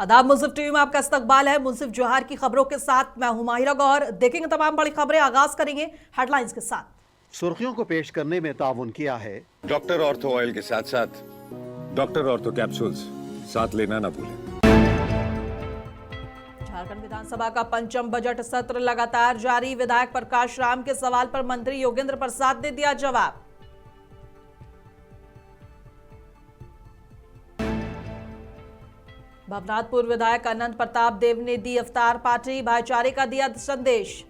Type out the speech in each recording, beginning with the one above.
आदाब, मुंसिफ टीवी में आपका इस्तकबाल है। मुंसिफ जोहार की खबरों के साथ मैं हूं माहिरा गौहर। देखेंगे तमाम बड़ी खबरें। आगाज करेंगे हेडलाइंस के साथ। सुर्खियों को पेश करने में ताउन किया है डॉक्टर ऑर्थो ऑयल के साथ साथ डॉक्टर ऑर्थो कैप्सूल्स साथ लेना ना भूलें। झारखंड विधानसभा का पंचम बजट सत्र लगातार जारी। विधायक प्रकाश राम के सवाल पर मंत्री योगेंद्र प्रसाद ने दिया जवाब। भवनाथपुर विधायक अनंत प्रताप देव ने दी अवतार पार्टी, भाईचारे का दिया संदेश।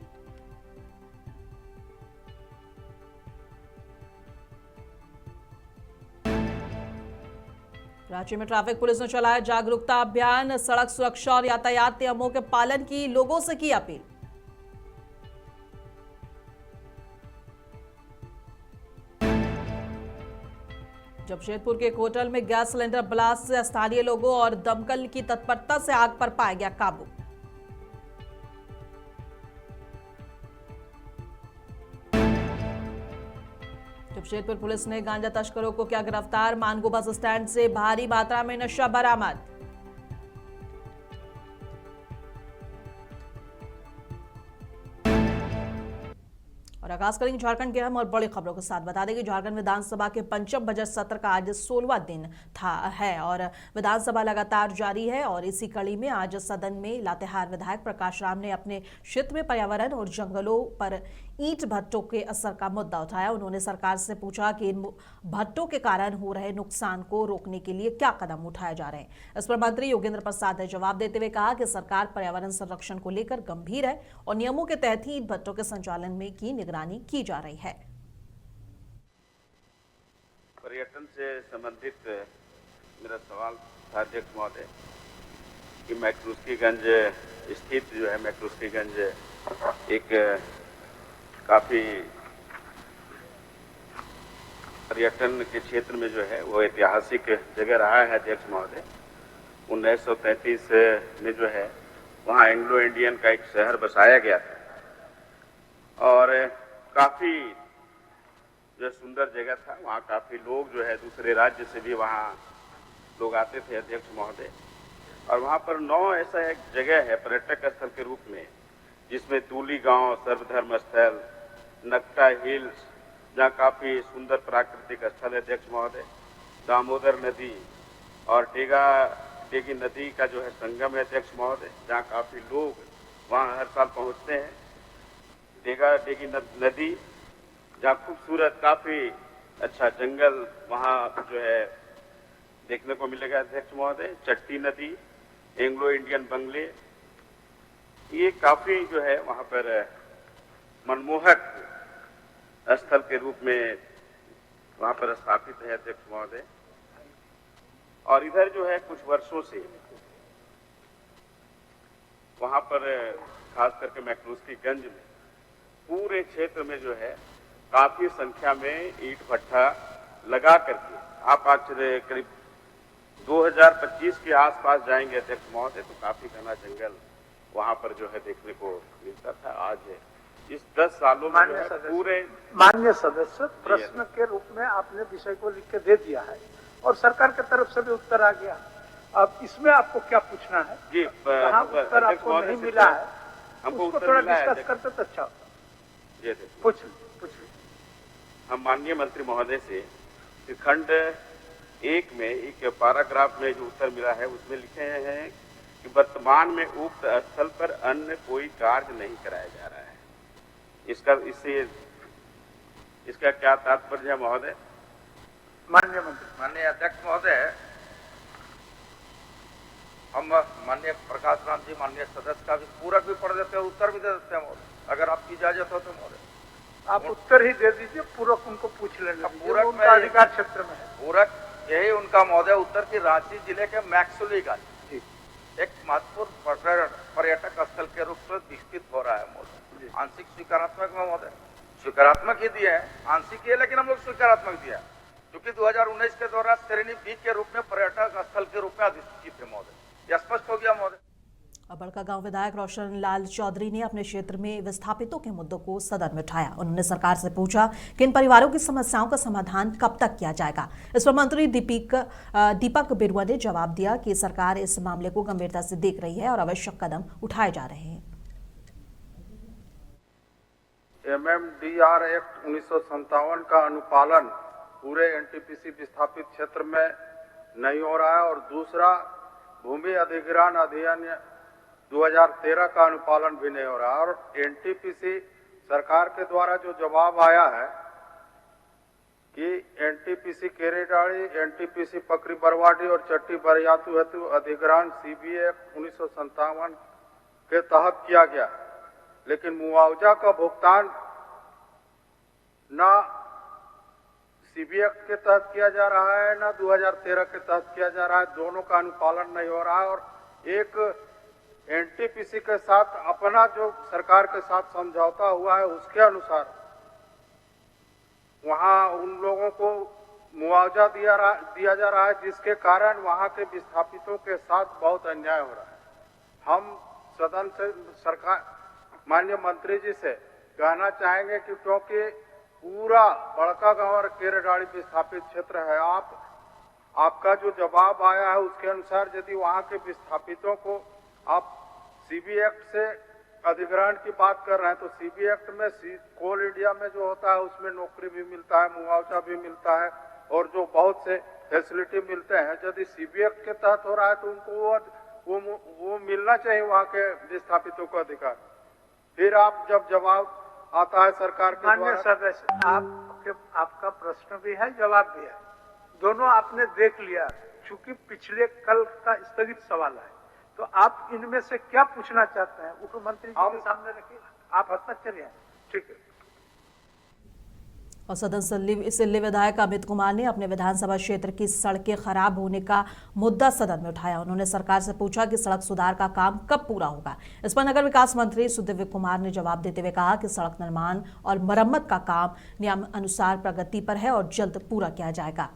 रांची में ट्रैफिक पुलिस ने चलाया जागरूकता अभियान। सड़क सुरक्षा और यातायात नियमों के पालन की लोगों से की अपील। जमशेदपुर के एक होटल में गैस सिलेंडर ब्लास्ट से स्थानीय लोगों और दमकल की तत्परता से आग पर पाया गया काबू। जमशेदपुर पुलिस ने गांजा तस्करों को किया गिरफ्तार। मानगो बस स्टैंड से भारी मात्रा में नशा बरामद। और आगाज करेंगे झारखंड के अहम और बड़ी खबरों के साथ। बता दें कि झारखंड विधानसभा के पंचम बजट सत्र का आज 16वां दिन है और विधानसभा लगातार जारी है। और इसी कड़ी में आज सदन में लातेहार विधायक प्रकाश राम ने अपने क्षेत्र में पर्यावरण और जंगलों पर ईंट भट्टों के असर का मुद्दा उठाया। उन्होंने सरकार से पूछा कि इन भट्टों के कारण हो रहे नुकसान को रोकने के लिए क्या कदम उठाए जा रहे हैं। इस पर मंत्री योगेंद्र प्रसाद ने जवाब देते हुए कहा कि सरकार पर्यावरण संरक्षण को लेकर गंभीर है और नियमों के तहत ही ईंट भट्टों के संचालन में की निगरानी की जा रही है। पर्यटन से संबंधित मेरा सवाल था अध्यक्ष महोदय कि मैक्रोस्कीगंज स्थित जो है मैक्रोस्कीगंज एक काफी पर्यटन के क्षेत्र में जो है वो ऐतिहासिक जगह रहा है अध्यक्ष महोदय। 1933 में जो है वहाँ एंग्लो इंडियन का एक शहर बसाया गया था और काफी जो सुंदर जगह था। वहाँ काफी लोग जो है दूसरे राज्य से भी वहाँ लोग आते थे अध्यक्ष महोदय। और वहाँ पर 9 ऐसा एक जगह है पर्यटक स्थल के रूप में जिसमें तूली गांव, सर्वधर्म स्थल, नक्टा हिल्स जहाँ काफी सुंदर प्राकृतिक स्थल है अध्यक्ष महोदय, दामोदर नदी और टेगी नदी का जो है संगम है अध्यक्ष महोदय, जहाँ काफी लोग वहाँ हर साल पहुँचते हैं। टेगी नदी जहाँ खूबसूरत काफी अच्छा जंगल वहाँ जो है देखने को मिलेगा अध्यक्ष महोदय। चट्टी नदी, एंग्लो इंडियन बंगले, ये काफी जो है वहाँ पर मनमोहक स्थल के रूप में वहाँ पर स्थापित है अध्यक्ष महोदय। और इधर जो है कुछ वर्षों से वहाँ पर खास करके मैक्रोस्कीगंज में पूरे क्षेत्र में जो है काफी संख्या में ईंट भट्ठा लगा करके आप आज करीब 2025 के आसपास जाएंगे अध्यक्ष महोदय तो काफी घना जंगल वहाँ पर जो है देखने को मिलता था। आज इस 10 सालों में पूरे माननीय सदस्य प्रश्न के रूप में आपने विषय को लिख के दे दिया है और सरकार की तरफ से भी उत्तर आ गया। अब इसमें आपको क्या पूछना है? जी, उत्तर आपको नहीं मिला है, हमको उत्तर थोड़ा डिस्कस करते तो अच्छा होता। पूछ हम माननीय मंत्री महोदय से खंड 1 में एक पैराग्राफ में जो उत्तर मिला है उसमें लिखे हैं कि वर्तमान में उक्त स्थल पर अन्य कोई कार्य नहीं कराया जा रहा है। इसका क्या तात्पर्य है महोदय? माननीय मंत्री, माननीय अध्यक्ष महोदय, हम माननीय प्रकाश राम जी माननीय सदस्य का भी पूरक भी पढ़ देते हैं, उत्तर भी दे देते हैं महोदय, अगर आपकी इजाजत हो तो महोदय। आप उत्तर ही दे दीजिए, पूरक उनको पूछ लेना। पूरक उनका अधिकार क्षेत्र में है। पूरक यही उनका महोदय उत्तर की रांची जिले के मैक्सुलीगंज एक महत्वपूर्ण पर्यटक स्थल के रूप में विकसित हो रहा है महोदय। आंशिक स्वीकारात्मक में महोदय, स्वीकारात्मक ही दिए हैं, आंशिक ही है लेकिन हम लोग स्वीकारात्मक दिया है क्योंकि 2019 के दौरान श्रेणी बी के रूप में पर्यटक स्थल के रूप में अधिसूचित है महोदय। यह स्पष्ट हो गया महोदय। अब बड़कागांव विधायक रोशन लाल चौधरी ने अपने क्षेत्र में विस्थापितों के मुद्दों को सदन में उठाया। उन्होंने सरकार से पूछा कि इन परिवारों की समस्याओं का समाधान कब तक किया जाएगा। इस पर मंत्री दीपक बिरुआ ने जवाब दिया कि सरकार इस मामले को गंभीरता से देख रही है और आवश्यक कदम उठाए जा रहे हैं। MMDR एक्ट 1957 का अनुपालन पूरे एनटीपीसी विस्थापित क्षेत्र में नहीं हो रहा है और दूसरा भूमि अधिग्रहण अधिनियम 2013 का अनुपालन भी नहीं हो रहा है। और एनटीपीसी सरकार के द्वारा जो जवाब आया है कि एनटीपीसी केरेडाड़ी, एनटीपीसी पकरी बरवाडी और चट्टी बरियातू हेतु अधिग्रहण सीबीए एक्ट 1957 के तहत किया गया, लेकिन मुआवजा का भुगतान ना सीबीए एक्ट के तहत किया जा रहा है ना 2013 के तहत किया जा रहा है। दोनों का अनुपालन नहीं हो रहा है और एक एनटीपीसी के साथ अपना जो सरकार के साथ समझौता हुआ है उसके अनुसार वहां उन लोगों को मुआवजा दिया जा रहा है, जिसके कारण वहां के विस्थापितों के साथ बहुत अन्याय हो रहा है। हम सदन से सरकार माननीय मंत्री जी से कहना चाहेंगे कि क्योंकि पूरा बड़कागांव और केरेडाड़ी विस्थापित क्षेत्र है, आपका जो जवाब आया है उसके अनुसार यदि वहां के विस्थापितों को आप सीबी एक्ट से अधिग्रहण की बात कर रहे हैं तो सीबी एक्ट में कोल इंडिया में जो होता है उसमें नौकरी भी मिलता है, मुआवजा भी मिलता है और जो बहुत से फैसिलिटी मिलते हैं। यदि सीबी एक्ट के तहत हो रहा है तो उनको वो मिलना चाहिए वहां के विस्थापितों को अधिकार। फिर आप जब जवाब आता है सरकार के माननीय द्वारा। सदस्य, आपका प्रश्न भी है, जवाब भी है, दोनों आपने देख लिया। चूंकि पिछले कल का स्थगित सवाल है तो आप इनमें से क्या पूछना चाहते हैं उप मंत्री जी के सामने रखिए, आप हस्ताक्षर हैं, ठीक है। और सदन सिल्ली विधायक अमित कुमार ने अपने विधानसभा क्षेत्र की सड़कें खराब होने का मुद्दा सदन में उठाया। उन्होंने सरकार से पूछा कि सड़क सुधार का काम कब पूरा होगा। इस पर नगर विकास मंत्री सुदिव्य कुमार ने जवाब देते हुए कहा कि सड़क निर्माण और मरम्मत का काम नियम अनुसार प्रगति पर है और जल्द पूरा किया जाएगा।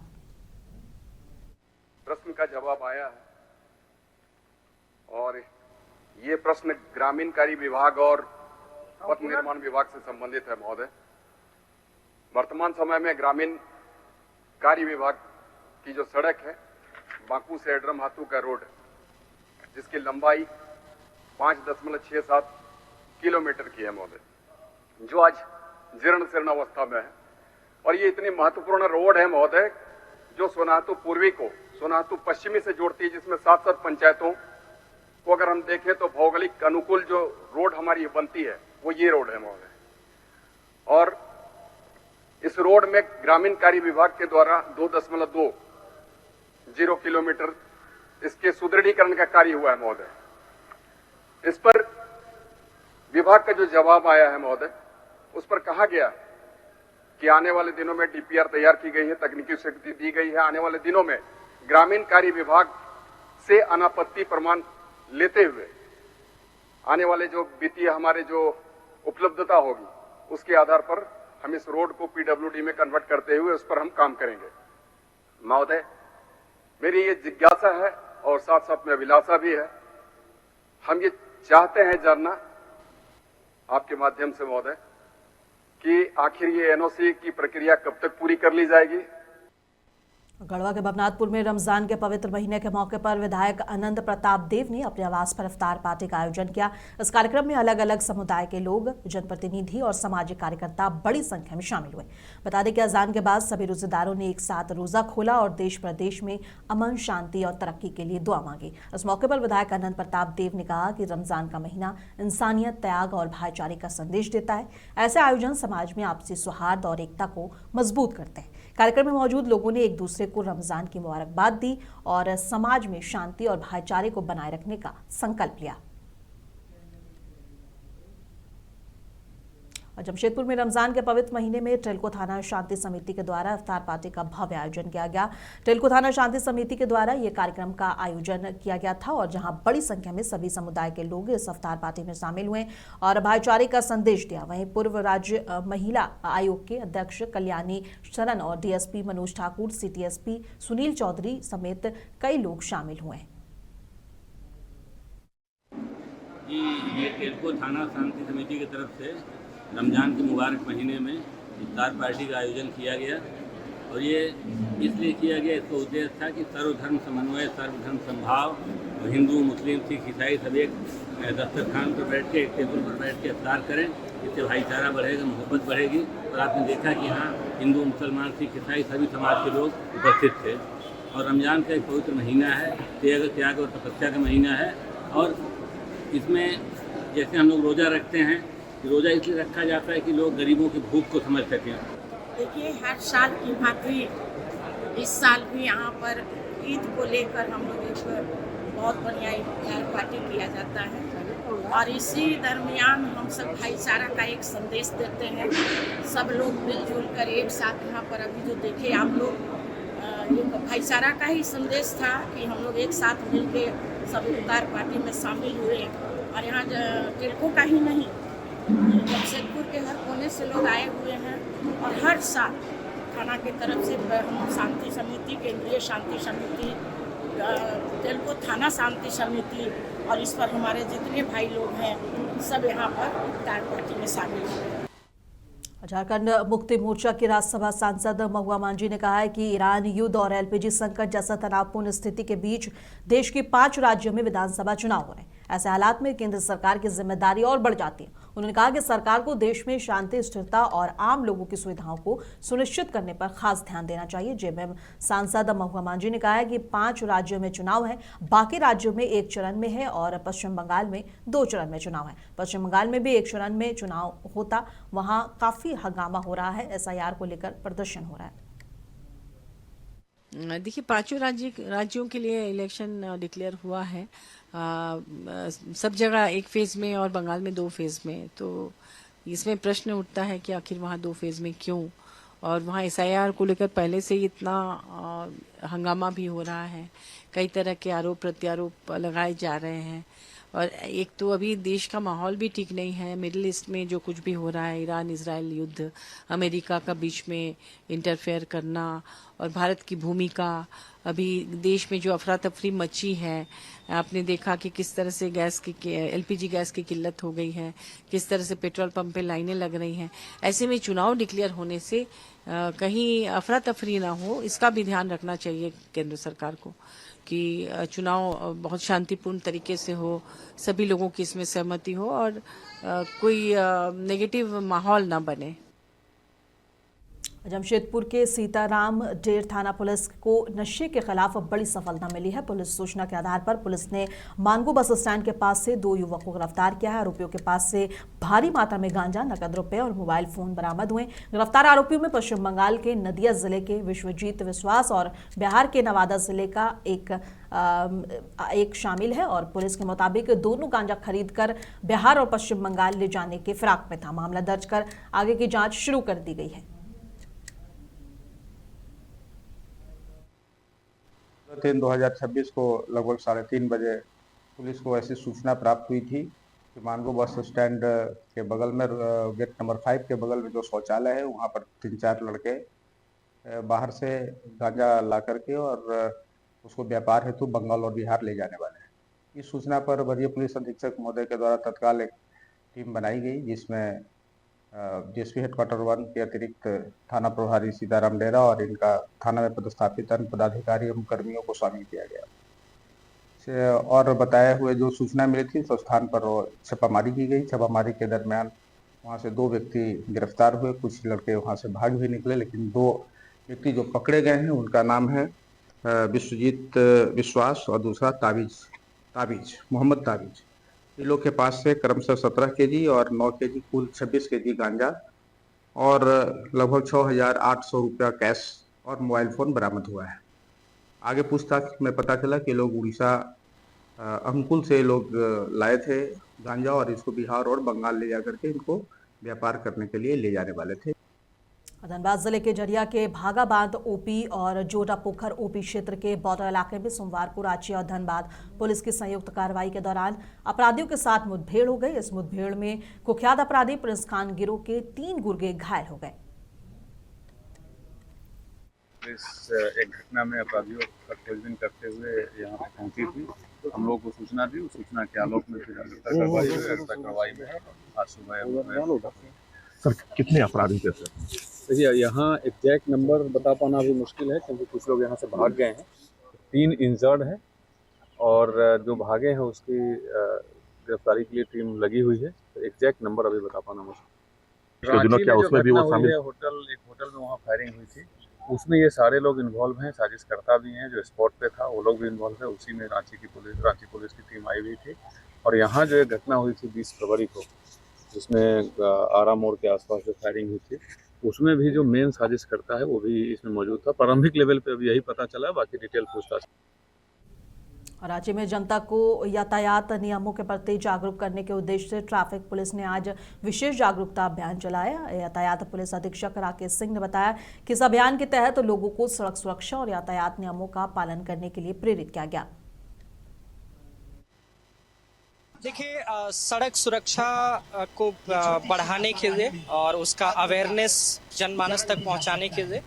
प्रश्न का जवाब आया है और ये प्रश्न ग्रामीण कार्य विभाग और पथ निर्माण विभाग से संबंधित है महोदय। वर्तमान समय में ग्रामीण कार्य विभाग की जो सड़क है बांकू से एडरम हाथू का रोड, जिसकी लंबाई 5.67 किलोमीटर की है महोदय, जो आज जीर्ण शीर्ण अवस्था में है। और ये इतनी महत्वपूर्ण रोड है महोदय जो सोनाहतू पूर्वी को सोनाहतू पश्चिमी से जोड़ती है, जिसमें 7 पंचायतों को अगर हम देखें तो भौगोलिक अनुकूल जो रोड हमारी बनती है वो ये रोड है महोदय। और इस रोड में ग्रामीण कार्य विभाग के द्वारा 2.20 किलोमीटर इसके सुदृढ़ीकरण का कार्य हुआ है महोदय। इस पर विभाग का जो जवाब आया है महोदय, उस पर कहा गया कि आने वाले दिनों में डीपीआर तैयार की गई है, तकनीकी स्वीकृति दी गई है। आने वाले दिनों में ग्रामीण कार्य विभाग से अनापत्ति प्रमाण लेते हुए आने वाले जो वित्तीय हमारे जो उपलब्धता होगी उसके आधार पर हम इस रोड को पीडब्ल्यूडी में कन्वर्ट करते हुए उस पर हम काम करेंगे। महोदय, मेरी ये जिज्ञासा है और साथ साथ में अभिलाषा भी है। हम ये चाहते हैं जानना आपके माध्यम से महोदय कि आखिर ये एनओसी की प्रक्रिया कब तक पूरी कर ली जाएगी। गढ़वा के भवनाथपुर में रमजान के पवित्र महीने के मौके पर विधायक अनंत प्रताप देव ने अपने आवास पर इफ्तार पार्टी का आयोजन किया। इस कार्यक्रम में अलग अलग समुदाय के लोग, जनप्रतिनिधि और सामाजिक कार्यकर्ता बड़ी संख्या में शामिल हुए। बता दें कि अजान के बाद सभी रोजेदारों ने एक साथ रोजा खोला और देश प्रदेश में अमन, शांति और तरक्की के लिए दुआ मांगी। इस मौके पर विधायक अनंत प्रताप देव ने कहा कि रमजान का महीना इंसानियत, त्याग और भाईचारे का संदेश देता है। ऐसे आयोजन समाज में आपसी सौहार्द और एकता को मजबूत करते हैं। कार्यक्रम में मौजूद लोगों ने एक दूसरे को रमजान की मुबारकबाद दी और समाज में शांति और भाईचारे को बनाए रखने का संकल्प लिया। और जमशेदपुर में रमजान के पवित्र महीने में टेल्को थाना शांति समिति के द्वारा इफ्तार पार्टी का भव्य आयोजन किया गया। टेल्को थाना शांति समिति के द्वारा यह कार्यक्रम का आयोजन किया गया था और जहां बड़ी संख्या में सभी समुदाय के लोग इस इफ्तार पार्टी में शामिल हुए और भाईचारे का संदेश दिया। वहीं पूर्व राज्य महिला आयोग के अध्यक्ष कल्याणी शरण और डीएसपी मनोज ठाकुर, सीटीएसपी सुनील चौधरी समेत कई लोग शामिल हुए। जी, ये टेल्को थाना शांति समिति की तरफ से रमज़ान के मुबारक महीने में इफ्तार पार्टी का आयोजन किया गया और ये इसलिए किया गया, इसका उद्देश्य था कि सर्वधर्म समन्वय, सर्वधर्म समभाव, हिंदू, मुस्लिम, सिख, ईसाई सब एक दस्तरखान पर बैठ के, एक टेबल पर बैठ के इफ्तार करें। इससे भाईचारा बढ़ेगा, मोहब्बत बढ़ेगी। और आपने देखा कि यहाँ हिंदू, मुसलमान, सिख, ईसाई सभी समाज के लोग उपस्थित थे। और रमज़ान का एक पवित्र महीना है, त्याग और तपस्या का महीना है। और इसमें जैसे हम लोग रोज़ा रखते हैं, रोज़ा इसलिए रखा जाता है कि लोग गरीबों की भूख को समझ सकें। देखिए, हर साल की भांति इस साल भी यहाँ पर ईद को लेकर हम लोग एक बहुत बढ़िया इफ्तार पार्टी किया जाता है और इसी दरमियान हम सब भाईचारा का एक संदेश देते हैं। सब लोग मिलजुल कर एक साथ यहाँ पर अभी जो देखे आप लोग, ये भाईचारा का ही संदेश था कि हम लोग एक साथ मिल के सब इफ्तार पार्टी में शामिल हुए। और यहाँ टेल्को का ही नहीं, जमशेदपुर के हर कोने से लोग आए हुए हैं और हर साल थाना की तरफ से हम शांति समिति, केंद्रीय शांति समिति, टेल्को थाना शांति समिति और इस पर हमारे जितने भाई लोग हैं सब यहाँ पर इफ्तार पार्टी में शामिल हुए। झारखंड मुक्ति मोर्चा की राज्यसभा सांसद महुआ मांझी ने कहा है कि ईरान युद्ध और एलपीजी संकट जैसा तनावपूर्ण स्थिति के बीच देश के 5 राज्यों में विधानसभा चुनाव हो रहे हैं। ऐसे हालात में केंद्र सरकार की जिम्मेदारी और बढ़ जाती है। उन्होंने कहा कि सरकार को देश में शांति, स्थिरता और आम लोगों की सुविधाओं को सुनिश्चित करने पर खास ध्यान देना चाहिए। जेएमएम सांसद महुआ मांझी ने कहा है कि 5 राज्यों में चुनाव है, बाकी राज्यों में 1 चरण में है और पश्चिम बंगाल में 2 चरण में चुनाव है। पश्चिम बंगाल में भी 1 चरण में चुनाव होता, वहां काफी हंगामा हो रहा है। एसआईआर को लेकर प्रदर्शन हो रहा है। देखिए, 5 राज्यों के लिए इलेक्शन डिक्लेयर हुआ है, सब जगह 1 फेज में और बंगाल में 2 फेज में। तो इसमें प्रश्न उठता है कि आखिर वहाँ 2 फेज में क्यों, और वहाँ एसआईआर को लेकर पहले से ही इतना हंगामा भी हो रहा है, कई तरह के आरोप प्रत्यारोप लगाए जा रहे हैं। और एक तो अभी देश का माहौल भी ठीक नहीं है, मिडिल ईस्ट में जो कुछ भी हो रहा है, ईरान इजराइल युद्ध, अमेरिका का बीच में इंटरफेयर करना और भारत की भूमिका, अभी देश में जो अफरा तफरी मची है, आपने देखा कि किस तरह से एलपीजी गैस की किल्लत हो गई है, किस तरह से पेट्रोल पंप पे लाइनें लग रही हैं। ऐसे में चुनाव डिक्लेयर होने से कहीं अफरा तफरी ना हो, इसका भी ध्यान रखना चाहिए केंद्र सरकार को कि चुनाव बहुत शांतिपूर्ण तरीके से हो, सभी लोगों की इसमें सहमति हो और कोई नेगेटिव माहौल ना बने। जमशेदपुर के सीताराम डेर थाना पुलिस को नशे के खिलाफ बड़ी सफलता मिली है। पुलिस सूचना के आधार पर पुलिस ने मानगो बस स्टैंड के पास से 2 युवकों को गिरफ्तार किया है। आरोपियों के पास से भारी मात्रा में गांजा, नकद रुपए और मोबाइल फोन बरामद हुए। गिरफ्तार आरोपियों में पश्चिम बंगाल के नदिया जिले के विश्वजीत विश्वास और बिहार के नवादा जिले का एक शामिल है। और पुलिस के मुताबिक दोनों गांजा खरीदकर बिहार और पश्चिम बंगाल ले जाने के फिराक में था। मामला दर्ज कर आगे की जांच शुरू कर दी गई है। 3/2026 को लगभग 3:30 बजे पुलिस को ऐसी सूचना प्राप्त हुई थी कि मानगो बस स्टैंड के बगल में गेट नंबर 5 के बगल में जो शौचालय है, वहाँ पर 3-4 लड़के बाहर से गांजा ला करके और उसको व्यापार हेतु बंगाल और बिहार ले जाने वाले हैं। इस सूचना पर वरीय पुलिस अधीक्षक महोदय के द्वारा तत्काल एक टीम बनाई गई, जिसमें डीएसपी हेडक्वार्टर 1 के अतिरिक्त थाना प्रभारी सीताराम डेरा और इनका थाना में पदस्थापित अन्य पदाधिकारी एवं कर्मियों को शामिल किया गया। और बताए हुए जो सूचना मिली थी, उस स्थान पर छापामारी की गई। छापामारी के दरमियान वहां से 2 व्यक्ति गिरफ्तार हुए। कुछ लड़के वहां से भाग भी निकले, लेकिन 2 व्यक्ति जो पकड़े गए हैं उनका नाम है विश्वजीत विश्वास और दूसरा ताबीज मोहम्मद ताबीज। इन लोग के पास से क्रमशः 17 केजी और 9 केजी कुल 26 केजी गांजा और लगभग 6,800 रुपया कैश और मोबाइल फोन बरामद हुआ है। आगे पूछताछ में पता चला कि लोग उड़ीसा अंकुल से लोग लाए थे गांजा और इसको बिहार और बंगाल ले जाकर के इनको व्यापार करने के लिए ले जाने वाले थे। धनबाद जिले के जरिया के भागा बांध ओपी और जोटा पोखर ओपी क्षेत्र के बॉर्डर इलाके में सोमवार को रांची और धनबाद पुलिस की संयुक्त कार्रवाई के दौरान अपराधियों के साथ मुठभेड़ हो गई। इस मुठभेड़ में कुख्यात अपराधी प्रिंस खान गिरोह के 3 गुर्गे घायल हो गए। पुलिस एक घटना में अपराधियों का खोजबीन करते हुए यहाँ पे पहुंची थी। हम लोग को सूचना दी, उस सूचना के आलोक में फिर अगला कार्रवाई में आज सुबह। सर कितने अपराधी थे सर? देखिए यहाँ एग्जैक्ट नंबर बता पाना भी मुश्किल है क्योंकि कुछ लोग यहाँ से भाग गए हैं। 3 इंजर्ड हैं और जो भागे हैं उसकी गिरफ्तारी के लिए टीम लगी हुई है। तो एग्जैक्ट नंबर अभी बता पाना मुश्किल। रांची में जो घटना हुई है, एक होटल में वहाँ फायरिंग हुई थी, उसमें ये सारे लोग इन्वॉल्व हैं, साजिशकर्ता भी हैं, जो स्पॉट पे था वो लोग भी इन्वॉल्व है। उसी में रांची पुलिस की टीम आई हुई थी। और यहाँ जो एक घटना हुई थी 20 फरवरी को, जिसमें आरा मोड़ के आसपास जो फायरिंग हुई थी, उसमें भी जो मेन साजिशकर्ता है वो भी इसमें मौजूद था। प्रारंभिक लेवल पे अभी यही पता चला, बाकी डिटेल पूछताछ। राज्य में जनता को यातायात नियमों के प्रति जागरूक करने के उद्देश्य से ट्रैफिक पुलिस ने आज विशेष जागरूकता अभियान चलाया। यातायात पुलिस अधीक्षक राकेश सिंह ने बताया कि इस अभियान के तहत लोगों को सड़क सुरक्षा और यातायात नियमों का पालन करने के लिए प्रेरित किया गया। देखिए, सड़क सुरक्षा को बढ़ाने के लिए और उसका अवेयरनेस जनमानस तक पहुंचाने के लिए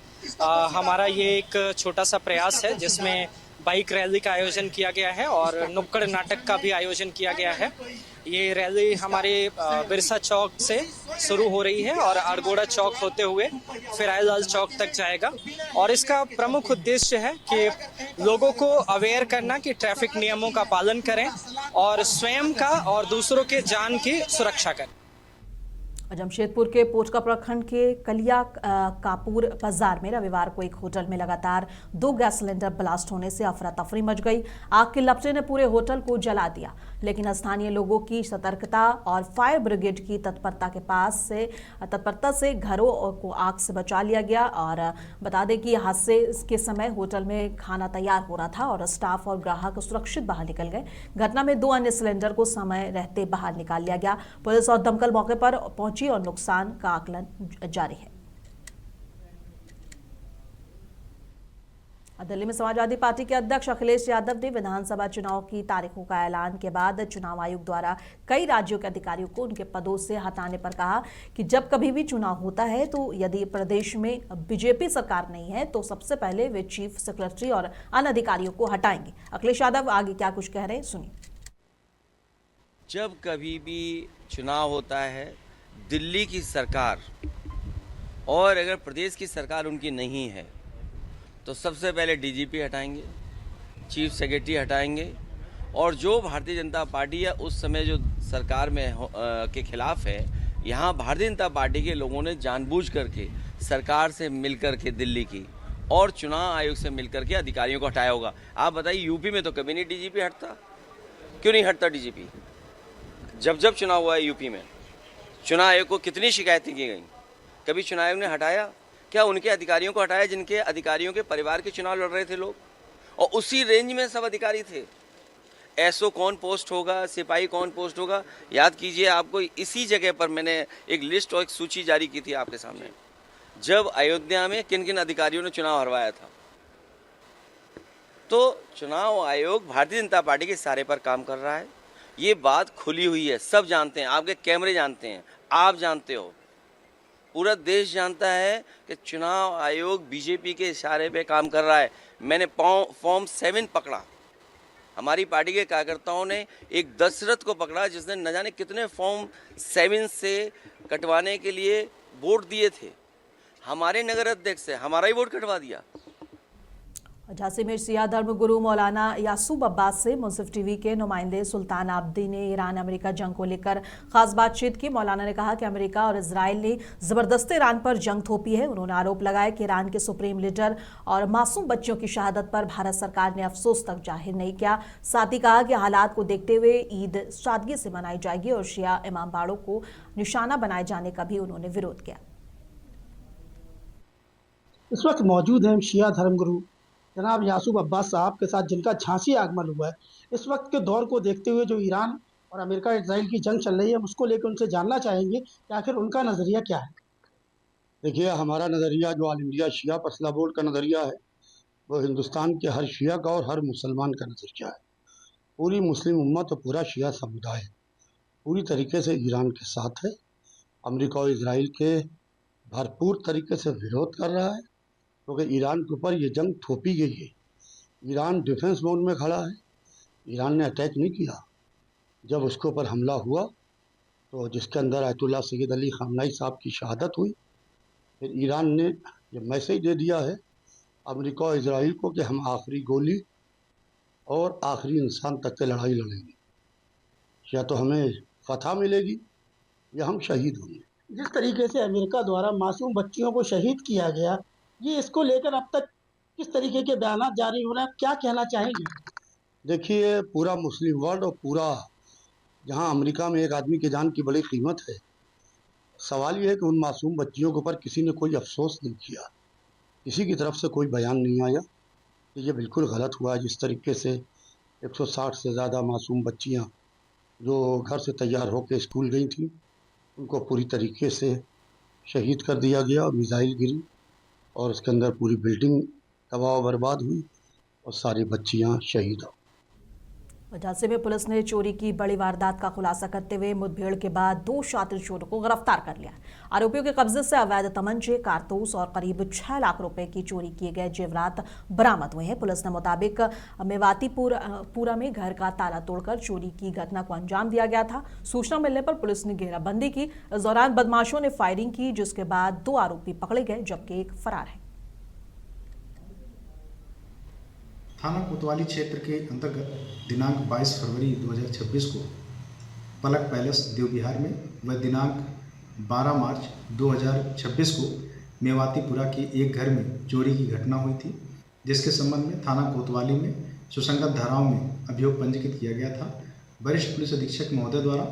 हमारा ये एक छोटा सा प्रयास है, जिसमें बाइक रैली का आयोजन किया गया है और नुक्कड़ नाटक का भी आयोजन किया गया है। ये रैली हमारे बिरसा चौक से शुरू हो रही है और अड़गोड़ा चौक होते हुए फिर आयलाल चौक तक जाएगा। और इसका प्रमुख उद्देश्य है कि लोगों को अवेयर करना कि ट्रैफिक नियमों का पालन करें और स्वयं का और दूसरों के जान की सुरक्षा करें। जमशेदपुर के पोटका प्रखंड के कलिया कापुर बाजार में रविवार को एक होटल में लगातार 2 गैस सिलेंडर ब्लास्ट होने से अफरा तफरी मच गई। आग के लपटे ने पूरे होटल को जला दिया, लेकिन स्थानीय लोगों की सतर्कता और फायर ब्रिगेड की तत्परता से घरों को आग से बचा लिया गया। और बता दें कि हादसे के समय होटल में खाना तैयार हो रहा था और स्टाफ और ग्राहक सुरक्षित बाहर निकल गए। घटना में 2 अन्य सिलेंडर को समय रहते बाहर निकाल लिया गया। पुलिस और दमकल मौके पर पहुंची और नुकसान का आकलन जारी है। दिल्ली में समाजवादी पार्टी के अध्यक्ष अखिलेश यादव ने विधानसभा चुनाव की तारीखों का ऐलान के बाद चुनाव आयोग द्वारा कई राज्यों के अधिकारियों को उनके पदों से हटाने पर कहा कि जब कभी भी चुनाव होता है तो यदि प्रदेश में बीजेपी सरकार नहीं है तो सबसे पहले वे चीफ सेक्रेटरी और अन्य अधिकारियों को हटाएंगे। अखिलेश यादव आगे क्या कुछ कह रहे हैं, सुनिए। जब कभी भी चुनाव होता है, दिल्ली की सरकार और अगर प्रदेश की सरकार उनकी नहीं है तो सबसे पहले डीजीपी हटाएंगे, चीफ सेक्रेटरी हटाएंगे और जो भारतीय जनता पार्टी है उस समय जो सरकार में के खिलाफ है, यहाँ भारतीय जनता पार्टी के लोगों ने जानबूझ करके सरकार से मिलकर के दिल्ली की और चुनाव आयोग से मिलकर के अधिकारियों को हटाया होगा। आप बताइए, यूपी में तो कभी नहीं डीजीपी हटता, क्यों नहीं हटता डीजीपी? जब चुनाव हुआ है यूपी में, चुनाव आयोग को कितनी शिकायतें की गई, कभी चुनाव आयोग ने हटाया? क्या उनके अधिकारियों को हटाया जिनके अधिकारियों के परिवार के चुनाव लड़ रहे थे लोग, और उसी रेंज में सब अधिकारी थे। एसओ कौन पोस्ट होगा, सिपाही कौन पोस्ट होगा, याद कीजिए। आपको इसी जगह पर मैंने एक लिस्ट और एक सूची जारी की थी आपके सामने, जब अयोध्या में किन किन अधिकारियों ने चुनाव हरवाया था। तो चुनाव आयोग भारतीय जनता पार्टी के इशारे पर काम कर रहा है, ये बात खुली हुई है, सब जानते हैं, आपके कैमरे जानते हैं, आप जानते हो, पूरा देश जानता है कि चुनाव आयोग बीजेपी के इशारे पे काम कर रहा है। मैंने फॉर्म 7 पकड़ा, हमारी पार्टी के कार्यकर्ताओं ने एक दशरथ को पकड़ा जिसने न जाने कितने फॉर्म 7 से कटवाने के लिए वोट दिए थे। हमारे नगर अध्यक्ष से हमारा ही वोट कटवा दिया। झांसी में शिया धर्मगुरु मौलाना यासूब अब्बास से मुंसिफ टीवी के नुमाइंदे सुल्तान आब्दी ने ईरान अमेरिका जंग को लेकर खास बातचीत की। मौलाना ने कहा कि अमेरिका और इजराइल ने जबरदस्ती ईरान पर जंग थोपी है। उन्होंने आरोप लगाया कि ईरान के सुप्रीम लीडर और मासूम बच्चियों की शहादत पर भारत सरकार ने अफसोस तक जाहिर नहीं किया। साथ ही कहा कि हालात को देखते हुए ईद सादगी से मनाई जाएगी और शिया इमाम बाड़ों को निशाना बनाए जाने का भी उन्होंने विरोध किया। इस वक्त मौजूद हैं शिया धर्मगुरु जनाब यासूब अब्बास साहब के साथ, जिनका झांसी आगमन हुआ है। इस वक्त के दौर को देखते हुए जो ईरान और अमेरिका इसराइल की जंग चल रही है, उसको लेकर उनसे जानना चाहेंगे कि आखिर उनका नज़रिया क्या है। देखिए, हमारा नज़रिया जो ऑल इंडिया शिया फैसला बोर्ड का नज़रिया है, वो हिंदुस्तान के हर शिया का और हर मुसलमान का नज़रिया है। पूरी मुस्लिम उम्मत और पूरा शिया समुदाय पूरी तरीके से ईरान के साथ है। अमेरिका और इसराइल के भरपूर तरीके से विरोध कर रहा है। क्योंकि ईरान के ऊपर ये जंग थोपी गई है। ईरान डिफेंस मोड में खड़ा है। ईरान ने अटैक नहीं किया। जब उसके ऊपर हमला हुआ तो जिसके अंदर आयतुल्लाह सैयद अली खामनाई साहब की शहादत हुई, फिर ईरान ने ये मैसेज दे दिया है अमेरिका और इजराइल को कि हम आखिरी गोली और आखिरी इंसान तक के लड़ाई लड़ेंगे। या तो हमें फतह मिलेगी या हम शहीद होंगे। जिस तरीके से अमेरिका द्वारा मासूम बच्चियों को शहीद किया गया, ये इसको लेकर अब तक किस तरीके के बयान जारी हो रहे हैं, क्या कहना चाहेंगे? देखिए, पूरा मुस्लिम वर्ल्ड और पूरा जहां अमेरिका में एक आदमी की जान की बड़ी कीमत है, सवाल ये है कि उन मासूम बच्चियों के ऊपर किसी ने कोई अफसोस नहीं किया, किसी की तरफ से कोई बयान नहीं आया कि ये बिल्कुल गलत हुआ है। जिस तरीके से 160 से ज़्यादा मासूम बच्चियां जो घर से तैयार होकर स्कूल गई थी, उनको पूरी तरीके से शहीद कर दिया गया और मिसाइल गिरी और उसके अंदर पूरी बिल्डिंग तबाह बर्बाद हुई और सारी बच्चियां शहीद हो। झांसी में पुलिस ने चोरी की बड़ी वारदात का खुलासा करते हुए मुठभेड़ के बाद 2 शातिर चोरों को गिरफ्तार कर लिया। आरोपियों के कब्जे से अवैध तमंचे, कारतूस और करीब 6 लाख रुपए की चोरी किए गए जेवरात बरामद हुए हैं। पुलिस ने मुताबिक मेवातीपुरा में घर का ताला तोड़कर चोरी की घटना को अंजाम दिया गया था। सूचना मिलने पर पुलिस ने घेराबंदी की। इस दौरान बदमाशों ने फायरिंग की, जिसके बाद 2 आरोपी पकड़े गए जबकि एक फरार है। थाना कोतवाली क्षेत्र के अंतर्गत दिनांक 22 फरवरी 2026 को पलक पैलेस देवबिहार में व दिनांक 12 मार्च 2026 को मेवातीपुरा के एक घर में चोरी की घटना हुई थी, जिसके संबंध में थाना कोतवाली में सुसंगत धाराओं में अभियोग पंजीकृत किया गया था। वरिष्ठ पुलिस अधीक्षक महोदय द्वारा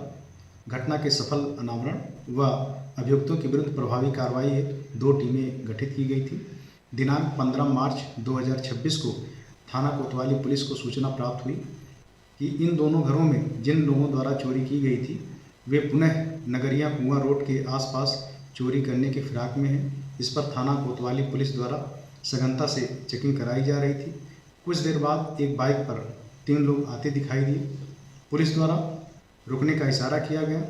घटना के सफल अनावरण व अभियुक्तों के विरुद्ध प्रभावी कार्रवाई हेतु 2 टीमें गठित की गई थी। दिनांक 15 मार्च 2026 को थाना कोतवाली पुलिस को सूचना प्राप्त हुई कि इन दोनों घरों में जिन लोगों द्वारा चोरी की गई थी वे पुनः नगरिया कुआं रोड के आसपास चोरी करने के फिराक में हैं। इस पर थाना कोतवाली पुलिस द्वारा सघनता से चेकिंग कराई जा रही थी। कुछ देर बाद एक बाइक पर 3 लोग आते दिखाई दिए। पुलिस द्वारा रुकने का इशारा किया गया।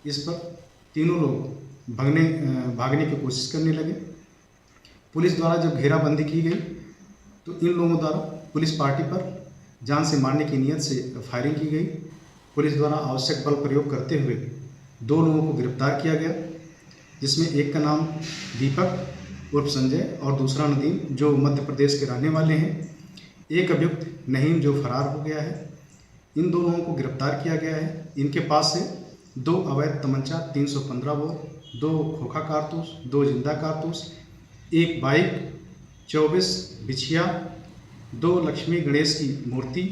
इस पर तीनों लोग भागने की कोशिश करने लगे। पुलिस द्वारा जब घेराबंदी की गई तो इन लोगों द्वारा पुलिस पार्टी पर जान से मारने की नीयत से फायरिंग की गई। पुलिस द्वारा आवश्यक बल प्रयोग करते हुए 2 लोगों को गिरफ्तार किया गया, जिसमें एक का नाम दीपक उर्फ संजय और दूसरा नदीम जो मध्य प्रदेश के रहने वाले हैं। एक अभियुक्त नहीम जो फरार हो गया है। इन 2 लोगों को गिरफ्तार किया गया है। इनके पास से 2 अवैध तमंचा 315 बोर, 2 खोखा कारतूस, 2 जिंदा कारतूस, 1 बाइक, 24 बिछिया, 2 लक्ष्मी गणेश की मूर्ति,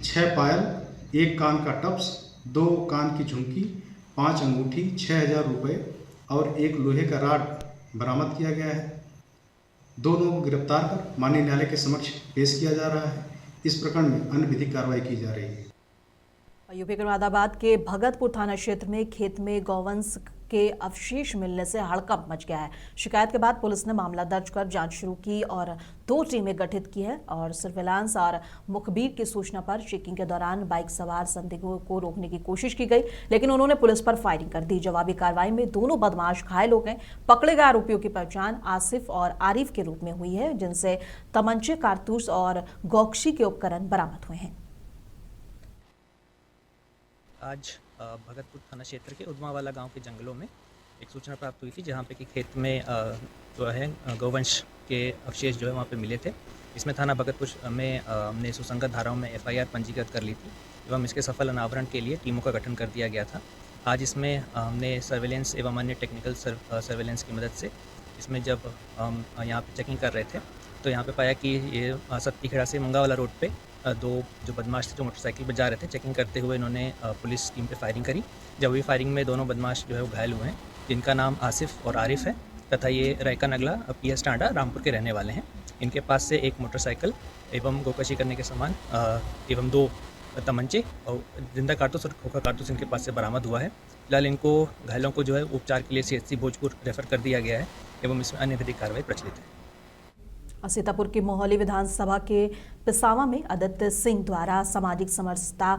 6 पायल, 1 कान का टप्स, 2 कान की झुमकी, 5 अंगूठी, 6000 रुपये और 1 लोहे का राड बरामद किया गया है। 2 लोगों को गिरफ्तार कर माननीय न्यायालय के समक्ष पेश किया जा रहा है। इस प्रकरण में अन्य विधिक कार्रवाई की जा रही है। यूपी के मुरादाबाद के भगतपुर थाना क्षेत्र में खेत में गौवंश के अवशेष मिलने से हड़कंप मच गया है। शिकायत के बाद पुलिस ने मामला दर्ज कर जांच शुरू की और 2 टीमें गठित की है और सर्विलांस और मुखबिर की सूचना पर चेकिंग के दौरान बाइक सवार संदिग्धों को रोकने की कोशिश की गई, लेकिन उन्होंने पुलिस पर फायरिंग कर दी। जवाबी कार्रवाई में दोनों बदमाश घायल हो गए। पकड़े गए आरोपियों की पहचान आसिफ और आरिफ के रूप में हुई है, जिनसे तमंचे, कारतूस और गौकशी के उपकरण बरामद हुए हैं। आज भगतपुर थाना क्षेत्र के उदमावाला गांव के जंगलों में एक सूचना प्राप्त हुई थी, जहां पे कि खेत में जो है गौवंश के अवशेष जो है वहां पे मिले थे। इसमें थाना भगतपुर में हमने सुसंगत धाराओं में FIR पंजीकृत कर ली थी एवं इसके सफल अनावरण के लिए टीमों का गठन कर दिया गया था। आज इसमें हमने सर्वेलेंस एवं अन्य टेक्निकल सर्वेलेंस की मदद से इसमें जब हम यहाँ पर चेकिंग कर रहे थे तो यहाँ पर पाया कि ये सत्तीखेड़ा से मुंगावाला रोड पर 2 जो बदमाश थे जो मोटरसाइकिल पर जा रहे थे, चेकिंग करते हुए इन्होंने पुलिस टीम पे फायरिंग करी। जब भी फायरिंग में दोनों बदमाश जो है वो घायल हुए हैं, जिनका नाम आसिफ और आरिफ है तथा ये रायका नगला PS टांडा रामपुर के रहने वाले हैं। इनके पास से एक मोटरसाइकिल एवं गोकशी करने के सामान एवं 2 तमंचे और जिंदा कारतूस और खोखा कारतूस इनके पास से बरामद हुआ है। फिलहाल इनको घायलों को जो है उपचार के लिए CHC भोजपुर रेफर कर दिया गया है एवं इसमें अन्य विधिक कार्रवाई प्रचलित है। सीतापुर की मोहाली विधानसभा के पिसावा में आदित्य सिंह द्वारा सामाजिक समरसता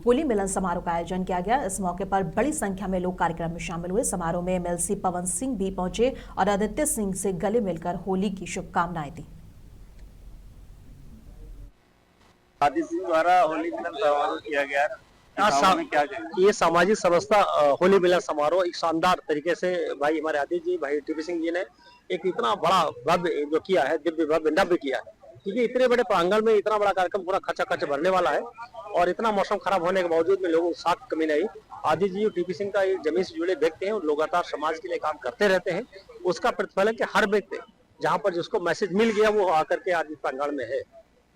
होली मिलन समारोह का आयोजन किया गया। इस मौके पर बड़ी संख्या में लोग कार्यक्रम में शामिल हुए। समारोह में एमएलसी पवन सिंह भी पहुंचे और आदित्य सिंह से गले मिलकर होली की शुभकामनाएं दी। आदित्य सिंह द्वारा होली मिलन समारोह किया गया। ये सामाजिक समरसता होली मिलन समारोह एक शानदार तरीके से भाई हमारे आदित्य जी, भाई टीपी सिंह जी ने एक इतना बड़ा भव्य जो किया है, दिव्य भव्य नव्य किया है, क्योंकि इतने बड़े प्रांगण में इतना बड़ा कार्यक्रम पूरा खचाखच भरने वाला है और इतना मौसम खराब होने के बावजूद में लोगों को साख कमी नहीं। आदित्य जी और टीपी सिंह का जमीन से जुड़े व्यक्ति हैं और लगातार समाज के लिए काम करते रहते हैं। उसका प्रतिफलन कि हर व्यक्ति जहाँ पर जिसको मैसेज मिल गया वो आकर के आज प्रांगण में है।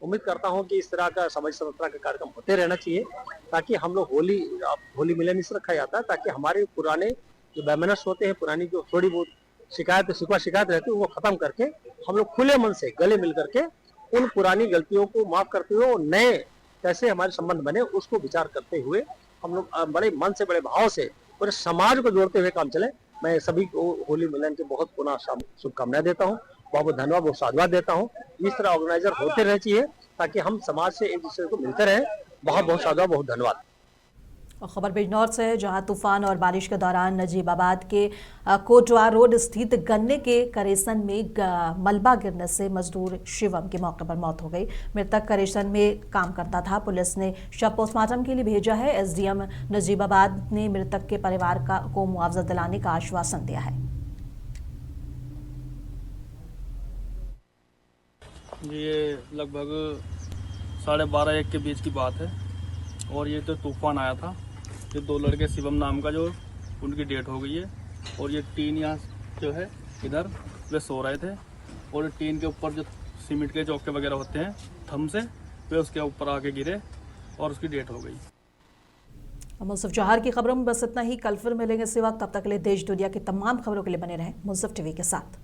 उम्मीद करता हूं कि इस तरह का सामाजिक समरसता का कार्यक्रम होते रहना चाहिए ताकि हम लोग होली मिलन इस रखा जाता है ताकि हमारे पुराने जो बैमनस होते हैं, पुरानी जो थोड़ी बहुत शिकायत रहती है वो खत्म करके हम लोग खुले मन से गले मिल करके उन पुरानी गलतियों को माफ करते हुए और नए कैसे हमारे संबंध बने उसको विचार करते हुए हम लोग बड़े मन से, बड़े भाव से पूरे समाज को जोड़ते हुए काम चले। मैं सभी को होली मिलन के बहुत पुनः शुभकामनाएं देता हूँ, बहुत बहुत धन्यवाद, बहुत साधुवाद देता हूँ। इस तरह ऑर्गेनाइजर होते रहना चाहिए ताकि हम समाज से एक दूसरे को मिलते रहें। बहुत बहुत साधुवाद, बहुत धन्यवाद। और खबर बिजनौर से है, जहां तूफान और बारिश के दौरान नजीबाबाद के कोटवा रोड स्थित गन्ने के करेसन में मलबा गिरने से मजदूर शिवम की मौके पर मौत हो गई। मृतक करेसन में काम करता था। पुलिस ने शव पोस्टमार्टम के लिए भेजा है। एसडीएम नजीबाबाद ने मृतक के परिवार को मुआवजा दिलाने का आश्वासन दिया है। ये लगभग 12:30-1 के बीच की बात है और ये तो तूफान आया था। ये 2 लड़के शिवम नाम का जो उनकी डेथ हो गई है और ये टीन यहाँ जो है इधर वे सो रहे थे और टीन के ऊपर जो सीमेंट के चौके वगैरह होते हैं थम से वे उसके ऊपर आके गिरे और उसकी डेथ हो गई। मुंसिफ जौहर की खबरों में बस इतना ही। कल फिर मिलेंगे इसी वक्त। तब तक के लिए देश दुनिया की तमाम खबरों के लिए बने रहें मुंसिफ टीवी के साथ।